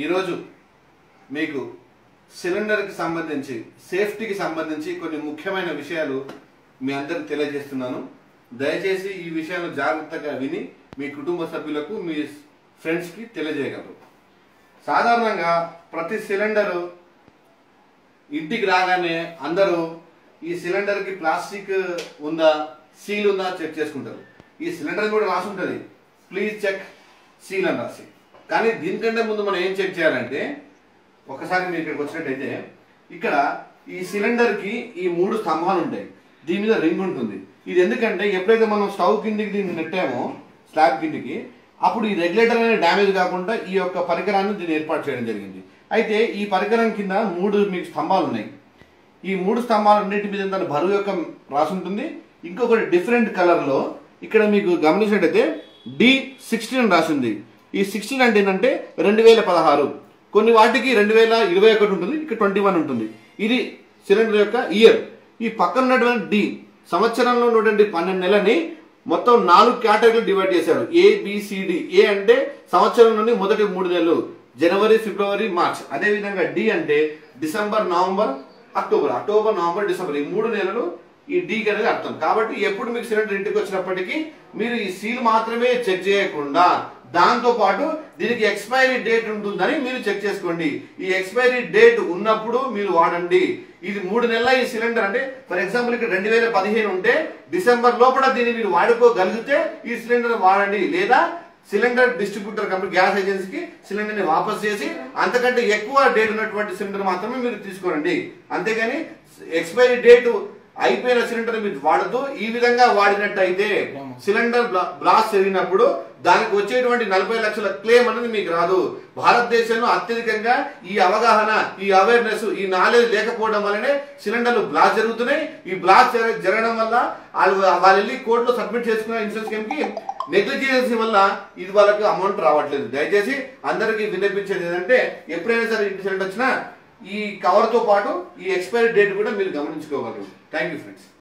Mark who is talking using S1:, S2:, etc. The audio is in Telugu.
S1: ఈరోజు మీకు సిలిండర్కి సంబంధించి సేఫ్టీకి సంబంధించి కొన్ని ముఖ్యమైన విషయాలు మీ అందరికి తెలియజేస్తున్నాను. దయచేసి ఈ విషయాలను జాగ్రత్తగా విని మీ కుటుంబ సభ్యులకు మీ ఫ్రెండ్స్కి తెలియజేయగలరు. సాధారణంగా ప్రతి సిలిండరు ఇంటికి రాగానే అందరూ ఈ సిలిండర్కి ప్లాస్టిక్ ఉందా, సీల్ ఉందా చెక్ చేసుకుంటారు. ఈ సిలిండర్ కూడా రాసి ఉంటుంది ప్లీజ్ చెక్ సీల్ అని రాసి. కానీ దీనికంటే ముందు మనం ఏం చెక్ చేయాలంటే, ఒకసారి మీరు ఇక్కడికి వచ్చినట్టయితే ఇక్కడ ఈ సిలిండర్కి ఈ 3 స్తంభాలు ఉంటాయి, దీని మీద రింగ్ ఉంటుంది. ఇది ఎందుకంటే ఎప్పుడైతే మనం స్టవ్ కిందికి దీన్ని నెట్టామో స్లాబ్ కిందికి, అప్పుడు ఈ రెగ్యులేటర్ అనేది డ్యామేజ్ కాకుండా ఈ యొక్క పరికరాన్ని దీన్ని ఏర్పాటు చేయడం జరిగింది. అయితే ఈ పరికరం కింద 3 మీకు స్తంభాలు ఉన్నాయి. ఈ 3 స్తంభాలన్నింటి మీద దాని బరువు యొక్క రాసి ఉంటుంది. ఇంకొకటి డిఫరెంట్ కలర్లో ఇక్కడ మీకు గమనించినట్టయితే D16 రాసి ఉంది. ఈ 16 అంటే ఏంటంటే 2016. కొన్ని వాటికి 2021 ఉంటుంది, ఇక్కడ 21 ఉంటుంది. ఇది సిలిండర్ యొక్క ఇయర్. ఈ పక్కన ఉన్నటువంటి డి సంవత్సరంలో ఉన్నటువంటి 12 నెలని మొత్తం 4 కేటగిరీలు డివైడ్ చేశారు. ABCD. ఏ అంటే సంవత్సరంలోని మొదటి 3 నెలలు, జనవరి, ఫిబ్రవరి, మార్చ్. అదేవిధంగా డి అంటే December, November, October. October, November, December ఈ 3 నెలలు ఈ డి అనేది అర్థం. కాబట్టి ఎప్పుడు మీకు సిలిండర్ ఇంటికి వచ్చినప్పటికీ మీరు ఈ సీల్ మాత్రమే చెక్ చేయకుండా దాంతో పాటు దీనికి ఎక్స్పైరీ డేట్ ఉంటుందని మీరు చెక్ చేసుకోండి. ఈ ఎక్స్పైరీ డేట్ ఉన్నప్పుడు మీరు వాడండి. ఇది 3 నెలల ఈ సిలిండర్ అంటే ఫర్ ఎగ్జాంపుల్ ఇక్కడ 2015 ఉంటే డిసెంబర్ లోపల దీన్ని మీరు వాడుకోగలిగితే ఈ సిలిండర్ వాడండి. లేదా సిలిండర్ డిస్ట్రిబ్యూటర్ కంపెనీ గ్యాస్ ఏజెన్సీకి సిలిండర్ ని వాపస్ చేసి అంతకంటే ఎక్కువ డేట్ ఉన్నటువంటి సిలిండర్ మాత్రమే మీరు తీసుకోండి. అంతేగాని ఎక్స్పైరీ డేట్ అయిపోయిన సిలిండర్ మీరు వాడదు. ఈ విధంగా వాడినట్టయితే సిలిండర్ బ్లాస్ట్ జరిగినప్పుడు దానికి వచ్చేటువంటి 40 లక్షల క్లెయిమ్ అనేది మీకు రాదు. భారతదేశంలో అత్యధికంగా ఈ అవగాహన, ఈ అవేర్నెస్, ఈ నాలెడ్జ్ లేకపోవడం వల్లనే సిలిండర్లు బ్లాస్ట్ జరుగుతున్నాయి. ఈ బ్లాస్ట్ జరగడం వల్ల వాళ్ళు వెళ్ళి కోర్టులో సబ్మిట్ చేసుకున్న ఇన్సూరెన్స్ స్కీమ్ కి నెగ్లిజెన్సీ వల్ల ఇది వాళ్ళకి అమౌంట్ రావట్లేదు. దయచేసి అందరికీ విన్నపించేది ఏంటంటే, ఎప్పుడైనా సరే ఇంటి సిలిండర్ వచ్చినా ఈ కవర్ తో పాటు ఈ ఎక్స్పైరీ డేట్ కూడా మీరు గమనించుకోగలరు. Thank you friends.